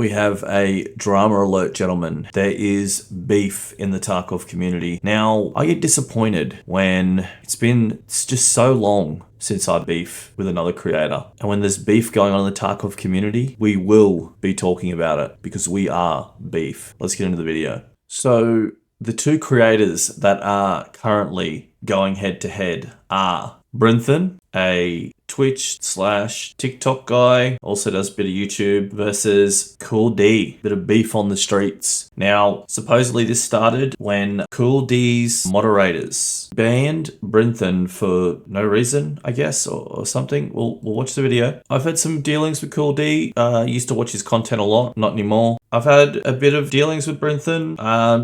We have a drama alert, gentlemen. There is beef in the Tarkov community. Now, I get disappointed when it's just so long since I beef with another creator. And when there's beef going on in the Tarkov community, we will be talking about it because we are beef. Let's get into the video. So the two creators that are currently going head to head are Brimthen, a Twitch/TikTok guy, also does a bit of YouTube, versus CoolDee, bit of beef on the streets. Now, supposedly this started when CoolDee's moderators banned Brimthen for no reason, I guess, or something. We'll watch the video. I've had some dealings with CoolDee. Used to watch his content a lot, not anymore. I've had a bit of dealings with Brimthen.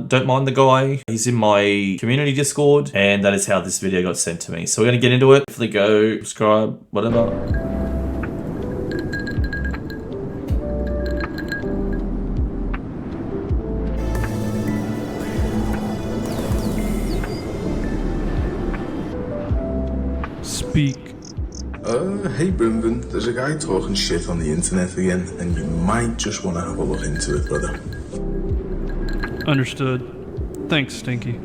Don't mind the guy. He's in my community Discord, and that is how this video got sent to me. So we're gonna get into it. Hopefully go subscribe, whatever. Speak. Hey Brimthen, there's a guy talking shit on the internet again, and you might just want to have a look into it, brother. Understood. Thanks, Stinky.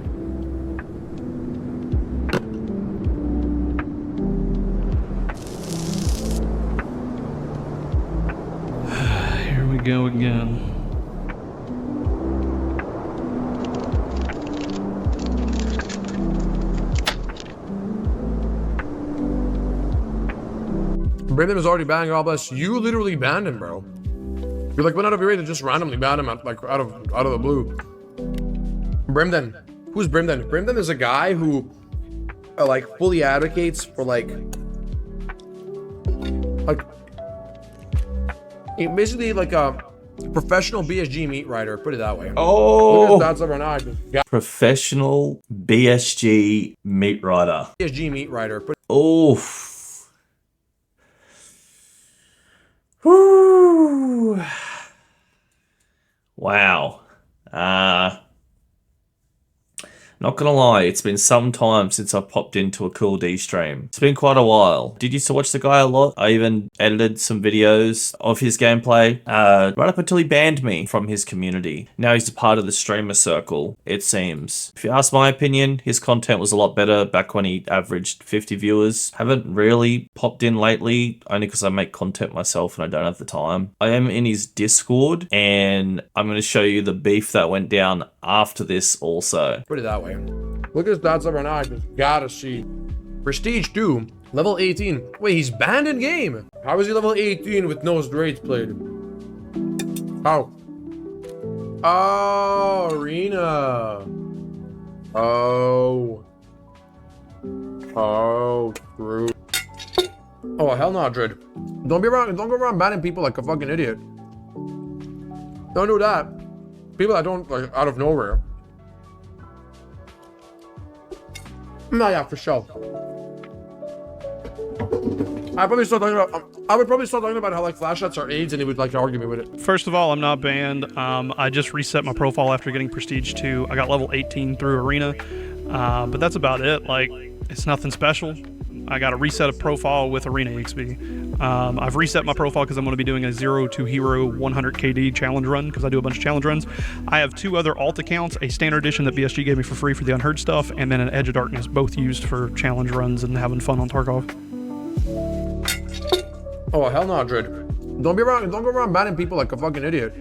Here we go again. Brimthen was already banned, God bless. You literally banned him, bro. You're like, went out of your way to just randomly ban him out of the blue. Brimthen. Who's Brimthen? Brimthen is a guy who like fully advocates for like basically like a professional BSG meat writer, put it that way. Oh, that's over now. Professional BSG meat writer. BSG meat writer. Oh. Woo. Wow. Not gonna lie, it's been some time since I've popped into a CoolDee stream. It's been quite a while. Did used to watch the guy a lot. I even edited some videos of his gameplay, right up until he banned me from his community. Now he's a part of the streamer circle, it seems. If you ask my opinion, his content was a lot better back when he averaged 50 viewers. Haven't really popped in lately, only because I make content myself and I don't have the time. I am in his Discord, and I'm going to show you the beef that went down after this also. Put it that way. Look at his stats over now. I just gotta see. Prestige 2, level 18. Wait, he's banned in game. How is he level 18 with no raids played? How? Oh, arena. Oh, true. Oh, hell no, Dread. Don't go around banning people like a fucking idiot. Don't do that. People that don't, like, out of nowhere. No, yeah, for sure. I would probably start talking about how like flashlights are AIDS, and he would like to argue me with it. First of all, I'm not banned. I just reset my profile after getting Prestige 2. I got level 18 through Arena, but that's about it. Like, it's nothing special. I got to reset a profile with Arena XP. I've reset my profile because I'm going to be doing a 0 to Hero 100 KD challenge run because I do a bunch of challenge runs. I have 2 other alt accounts, a standard edition that BSG gave me for free for the Unheard stuff, and then an Edge of Darkness, both used for challenge runs and having fun on Tarkov. Oh, hell no, Dread. Don't go around banning people like a fucking idiot.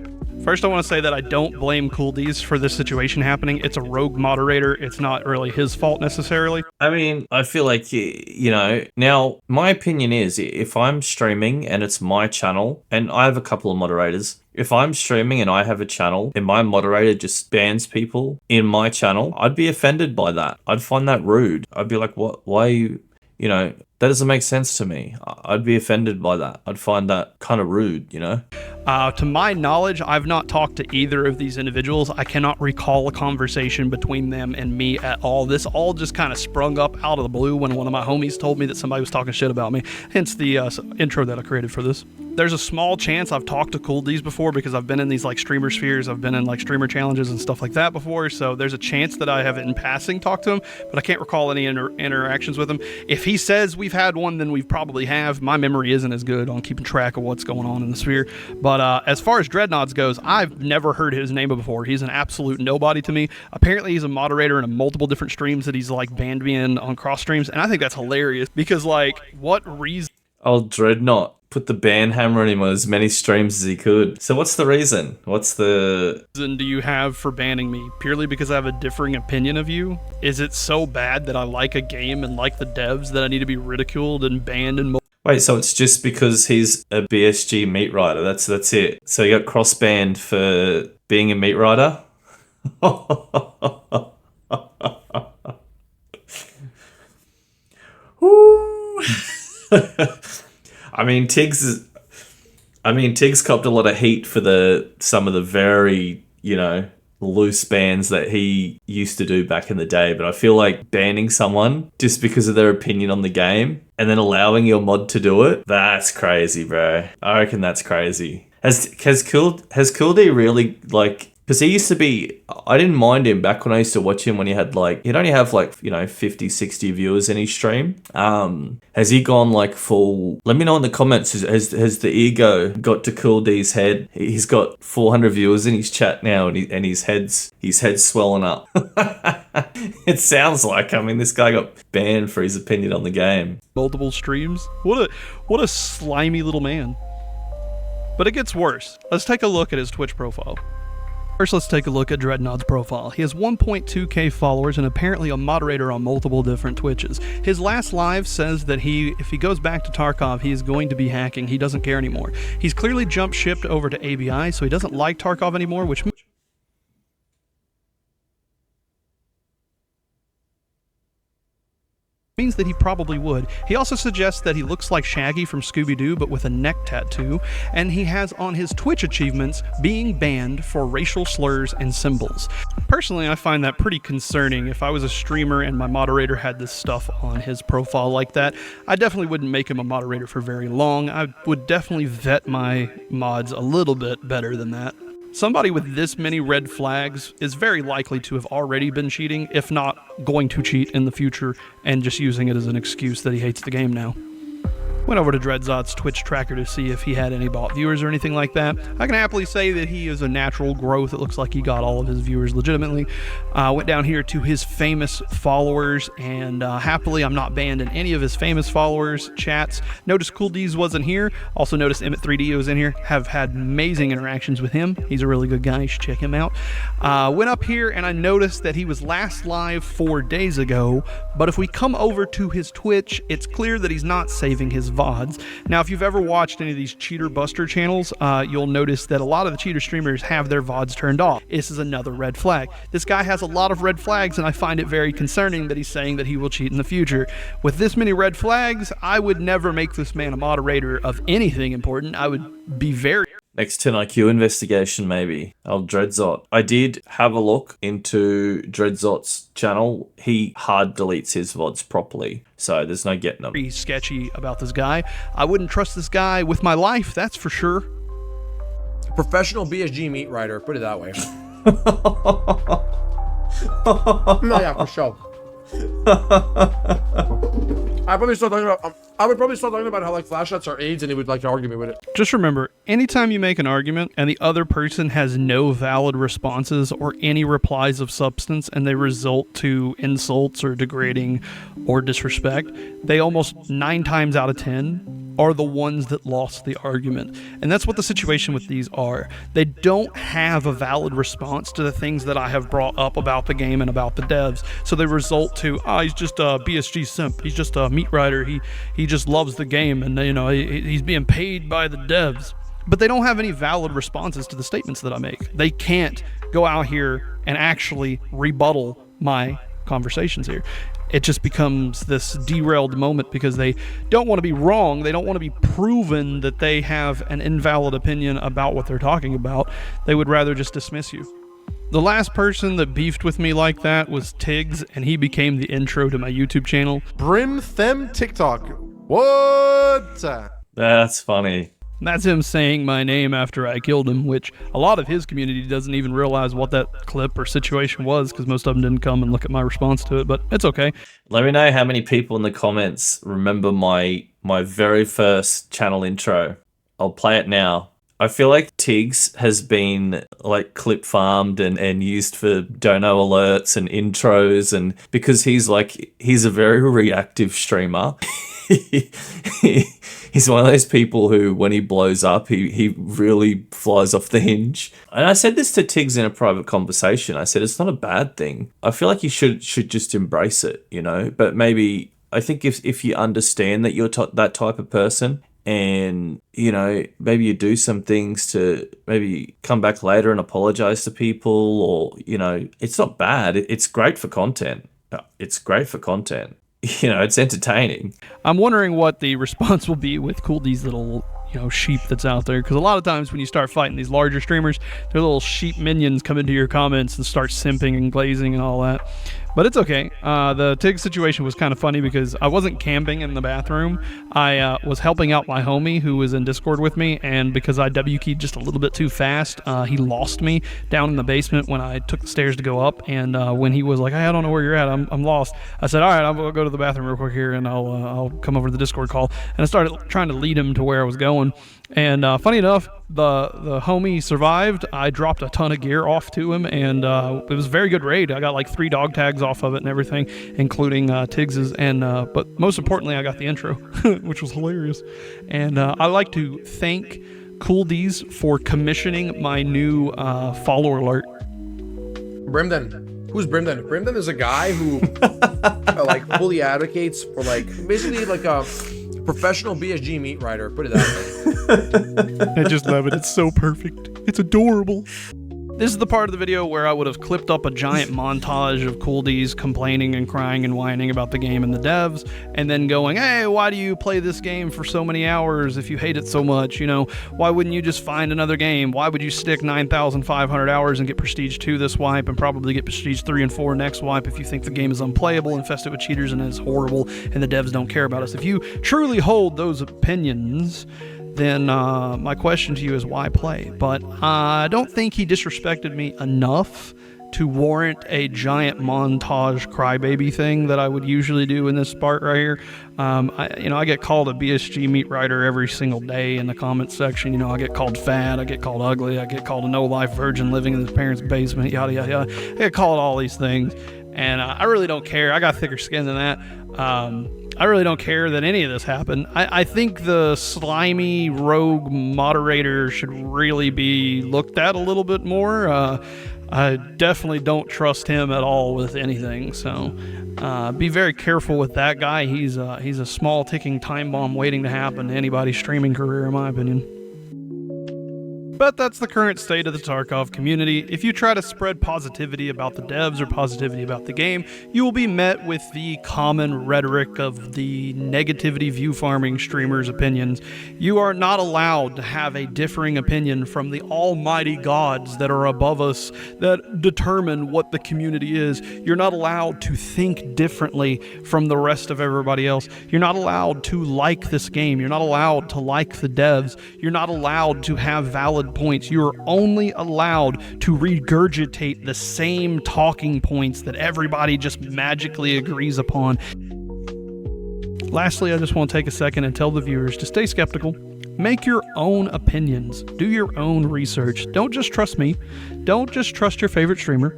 First, I want to say that I don't blame CoolDee's for this situation happening. It's a rogue moderator. It's not really his fault necessarily. I mean, I feel like, you know, now my opinion is if I'm streaming and it's my channel, and I have a couple of moderators, if I'm streaming and I have a channel and my moderator just bans people in my channel, I'd be offended by that. I'd find that rude. I'd be like, what? Why are you know, that doesn't make sense to me. I'd be offended by that. I'd find that kind of rude, you know? To my knowledge, I've not talked to either of these individuals. I cannot recall a conversation between them and me at all. This all just kind of sprung up out of the blue when one of my homies told me that somebody was talking shit about me, hence the intro that I created for this. There's a small chance I've talked to CoolDees before because I've been in these like streamer spheres. I've been in like streamer challenges and stuff like that before. So there's a chance that I have in passing talked to him, but I can't recall any interactions with him. If he says we've had one, then we probably have. My memory isn't as good on keeping track of what's going on in the sphere. But as far as Dreadzot goes, I've never heard his name before. He's an absolute nobody to me. Apparently he's a moderator in multiple different streams that he's like banned me in on cross streams. And I think that's hilarious because like what reason? Oh, Dreadnought put the ban hammer on him on as many streams as he could. So what's the reason? What's the reason do you have for banning me? Purely because I have a differing opinion of you? Is it so bad that I like a game and like the devs that I need to be ridiculed and banned and Wait, so it's just because he's a BSG meat rider. That's it. So you got cross banned for being a meat rider? Woo. Tiggs copped a lot of heat for some of the very, loose bans that he used to do back in the day, but I feel like banning someone just because of their opinion on the game and then allowing your mod to do it, that's crazy, bro. I reckon that's crazy. Has CoolDee really, because he used to be, I didn't mind him back when I used to watch him when he had he'd only have 50, 60 viewers in his stream. Has he gone full, let me know in the comments, has the ego got to CoolDee's head? He's got 400 viewers in his chat now and his head's swelling up. It sounds like, this guy got banned for his opinion on the game. Multiple streams? What a slimy little man. But it gets worse. Let's take a look at his Twitch profile. First, let's take a look at Dreadnought's profile. He has 1.2k followers and apparently a moderator on multiple different Twitches. His last live says that if he goes back to Tarkov, he is going to be hacking. He doesn't care anymore. He's clearly jump shipped over to ABI, so he doesn't like Tarkov anymore, which means that he probably would. He also suggests that he looks like Shaggy from Scooby-Doo but with a neck tattoo, and he has on his Twitch achievements being banned for racial slurs and symbols. Personally, I find that pretty concerning. If I was a streamer and my moderator had this stuff on his profile like that, I definitely wouldn't make him a moderator for very long. I would definitely vet my mods a little bit better than that. Somebody with this many red flags is very likely to have already been cheating, if not going to cheat in the future, and just using it as an excuse that he hates the game now. Went over to Dreadzot's Twitch tracker to see if he had any bought viewers or anything like that. I can happily say that he is a natural growth. It looks like he got all of his viewers legitimately. Went down here to his famous followers, and happily I'm not banned in any of his famous followers chats. Notice CoolDees wasn't here. Also notice Emmett3D was in here. Have had amazing interactions with him. He's a really good guy. You should check him out. Went up here and I noticed that he was last live 4 days ago, but if we come over to his Twitch, it's clear that he's not saving his VODs. Now, if you've ever watched any of these cheater buster channels, you'll notice that a lot of the cheater streamers have their VODs turned off. This is another red flag. This guy has a lot of red flags, and I find it very concerning that he's saying that he will cheat in the future. With this many red flags, I would never make this man a moderator of anything important. I would be very... Next 10 IQ investigation, maybe. Dreadzot. I did have a look into Dreadzot's channel. He hard deletes his VODs properly, so there's no getting them. Pretty sketchy about this guy. I wouldn't trust this guy with my life, that's for sure. Professional BSG meat rider, put it that way. No, yeah, for sure. I would probably start talking about how flashlights are AIDS, and he would like to argue me with it. Just remember, anytime you make an argument and the other person has no valid responses or any replies of substance and they result to insults or degrading or disrespect, they almost 9 times out of 10 are the ones that lost the argument. And that's what the situation with these are. They don't have a valid response to the things that I have brought up about the game and about the devs. So they result to, he's just a BSG simp. He's just a meat rider. He just loves the game, and he's being paid by the devs. But they don't have any valid responses to the statements that I make. They can't go out here and actually rebuttal my conversations here. It just becomes this derailed moment because they don't want to be wrong. They don't want to be proven that they have an invalid opinion about what they're talking about. They would rather just dismiss you. The last person that beefed with me like that was Tiggs, and he became the intro to my YouTube channel. Brimthen TikTok. What? That's funny. That's him saying my name after I killed him, which a lot of his community doesn't even realize what that clip or situation was because most of them didn't come and look at my response to it, but it's okay. Let me know how many people in the comments remember my very first channel intro. I'll play it now. I feel like Tiggs has been like clip farmed and used for dono alerts and intros, and because he's a very reactive streamer. He's one of those people who, when he blows up, he really flies off the hinge. And I said this to Tiggs in a private conversation. I said, it's not a bad thing. I feel like you should just embrace it, you know? But maybe, I think if you understand that you're that type of person, and, you know, maybe you do some things to maybe come back later and apologize to people, or, you know, it's not bad. It's great for content. It's great for content. You know, it's entertaining. I'm wondering what the response will be with CoolDee's little, you know, sheep that's out there. Because a lot of times when you start fighting these larger streamers, their little sheep minions come into your comments and start simping and glazing and all that. But it's okay. The Tig situation was kind of funny because I wasn't camping in the bathroom. I was helping out my homie who was in Discord with me, and because I W-keyed just a little bit too fast, he lost me down in the basement when I took the stairs to go up. And when he was like, hey, I don't know where you're at, I'm lost, I said, all right, I'll go to the bathroom real quick here, and I'll come over to the Discord call. And I started trying to lead him to where I was going. And funny enough, the homie survived. I dropped a ton of gear off to him, and it was a very good raid. I got like 3 dog tags off of it and everything, including Tiggs's. And but most importantly, I got the intro, which was hilarious. And I like to thank CoolDee's for commissioning my new follower alert. Brimthen. Who's Brimthen? Brimthen is a guy who like fully advocates for like basically like a professional BSG meat writer. Put it that way. I just love it. It's so perfect. It's adorable. This is the part of the video where I would have clipped up a giant montage of CoolDee's complaining and crying and whining about the game and the devs, and then going, hey, why do you play this game for so many hours if you hate it so much? You know, why wouldn't you just find another game? Why would you stick 9,500 hours and get Prestige 2 this wipe and probably get Prestige 3 and 4 next wipe if you think the game is unplayable, infested with cheaters, and is horrible, and the devs don't care about us? If you truly hold those opinions, then my question to you is why play? But I don't think he disrespected me enough to warrant a giant montage crybaby thing that I would usually do in this part right here. I get called a BSG meat writer every single day in the comments section. You know, I get called fat, I get called ugly, I get called a no-life virgin living in his parents' basement, yada, yada, yada. I get called all these things, and I really don't care. I got thicker skin than that. I really don't care that any of this happened. I think the slimy rogue moderator should really be looked at a little bit more. I definitely don't trust him at all with anything, so be very careful with that guy. He's a small ticking time bomb waiting to happen to anybody's streaming career, in my opinion. But that's the current state of the Tarkov community. If you try to spread positivity about the devs or positivity about the game, you will be met with the common rhetoric of the negativity view farming streamers' opinions. You are not allowed to have a differing opinion from the almighty gods that are above us that determine what the community is. You're not allowed to think differently from the rest of everybody else. You're not allowed to like this game. You're not allowed to like the devs. You're not allowed to have valid points. You are only allowed to regurgitate the same talking points that everybody just magically agrees upon. Lastly, I just want to take a second and tell the viewers to stay skeptical. Make your own opinions. Do your own research. Don't just trust me. Don't just trust your favorite streamer.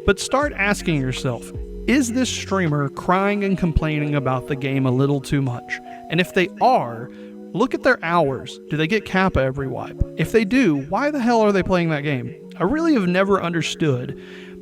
But start asking yourself, is this streamer crying and complaining about the game a little too much? And if they are, look at their hours. Do they get Kappa every wipe? If they do, why the hell are they playing that game? I really have never understood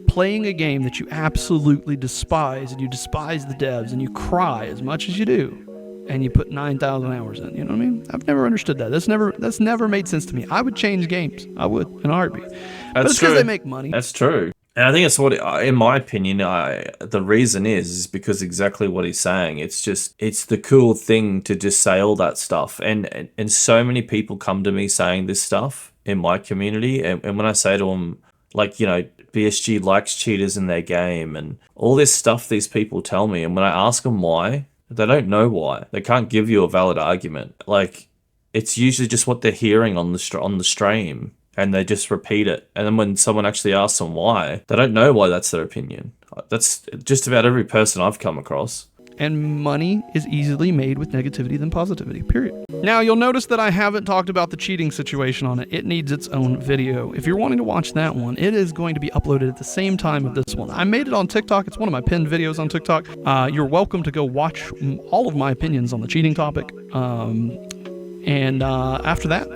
playing a game that you absolutely despise, and you despise the devs, and you cry as much as you do, and you put 9,000 hours in. You know what I mean? I've never understood that. That's never made sense to me. I would change games. I would, in a heartbeat. But it's because they make money. That's true. And I think it's what, in my opinion, the reason is because exactly what he's saying. It's the cool thing to just say all that stuff. And so many people come to me saying this stuff in my community. And when I say to them, like, you know, BSG likes cheaters in their game and all this stuff these people tell me. And when I ask them why, they don't know why. They can't give you a valid argument. Like, it's usually just what they're hearing on the stream, and they just repeat it. And then when someone actually asks them why, they don't know why that's their opinion. That's just about every person I've come across. And money is easily made with negativity than positivity, period. Now, you'll notice that I haven't talked about the cheating situation on it. It needs its own video. If you're wanting to watch that one, it is going to be uploaded at the same time of this one. I made it on TikTok. It's one of my pinned videos on TikTok. You're welcome to go watch all of my opinions on the cheating topic. And after that,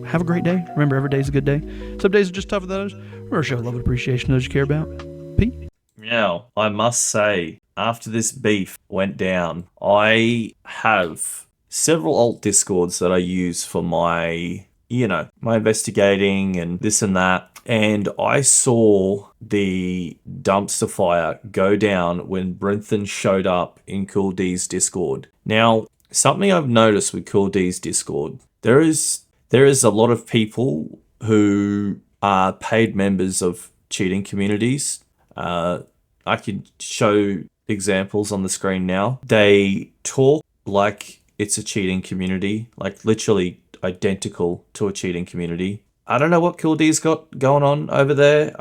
have a great day. Remember, every day's a good day. Some days are just tougher than others. Remember, show love and appreciation to those you care about. Peace. Now, I must say, after this beef went down, I have several alt discords that I use for my investigating and this and that. And I saw the dumpster fire go down when Brimthen showed up in CoolDee's Discord. Now, something I've noticed with CoolDee's Discord, there is a lot of people who are paid members of cheating communities. I can show examples on the screen now. They talk like it's a cheating community, like literally identical to a cheating community. I don't know what CoolDee's got going on over there.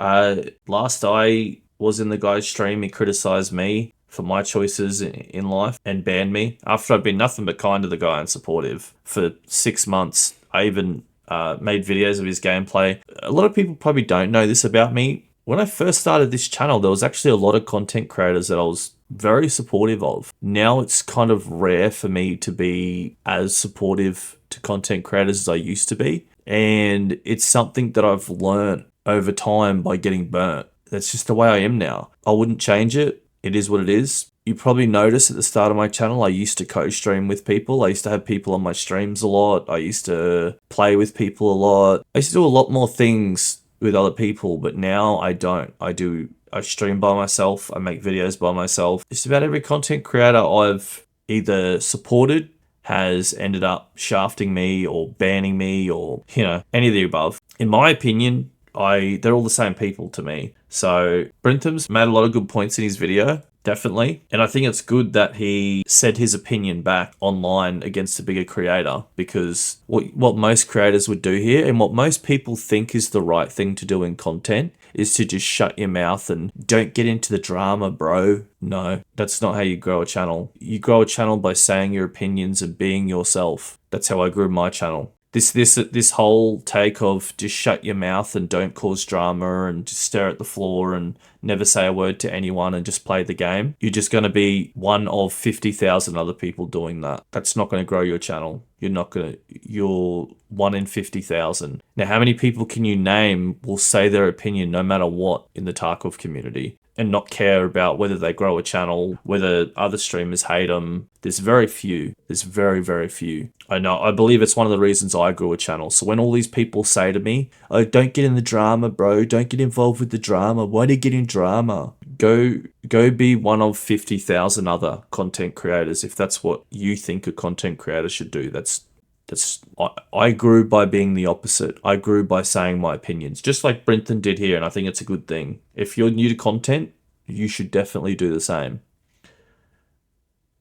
Last I was in the guy's stream, he criticized me for my choices in life and banned me after I've been nothing but kind to the guy and supportive for 6 months. I even made videos of his gameplay. A lot of people probably don't know this about me. When I first started this channel, there was actually a lot of content creators that I was very supportive of. Now it's kind of rare for me to be as supportive to content creators as I used to be. And it's something that I've learned over time by getting burnt. That's just the way I am now. I wouldn't change it. It is what it is. You probably noticed at the start of my channel, I used to co-stream with people. I used to have people on my streams a lot. I used to play with people a lot. I used to do a lot more things with other people, but now I don't. I stream by myself. I make videos by myself. Just about every content creator I've either supported has ended up shafting me or banning me or, any of the above. In my opinion, they're all the same people to me. So Brimthen's made a lot of good points in his video. Definitely. And I think it's good that he said his opinion back online against a bigger creator, because what most creators would do here and what most people think is the right thing to do in content is to just shut your mouth and don't get into the drama, bro. No, that's not how you grow a channel. You grow a channel by saying your opinions and being yourself. That's how I grew my channel. This whole take of just shut your mouth and don't cause drama and just stare at the floor and never say a word to anyone and just play the game. You're just going to be one of 50,000 other people doing that. That's not going to grow your channel. You're one in 50,000. Now, how many people can you name will say their opinion no matter what in the Tarkov community and not care about whether they grow a channel, whether other streamers hate them? There's very few. There's very, very few. I know. I believe it's one of the reasons I grew a channel. So when all these people say to me, oh, don't get in the drama, bro. Don't get involved with the drama. Why do you get in drama? Go be one of 50,000 other content creators if that's what you think a content creator should do. I grew by being the opposite. I grew by saying my opinions, just like Brimthen did here, and I think it's a good thing. If you're new to content, you should definitely do the same.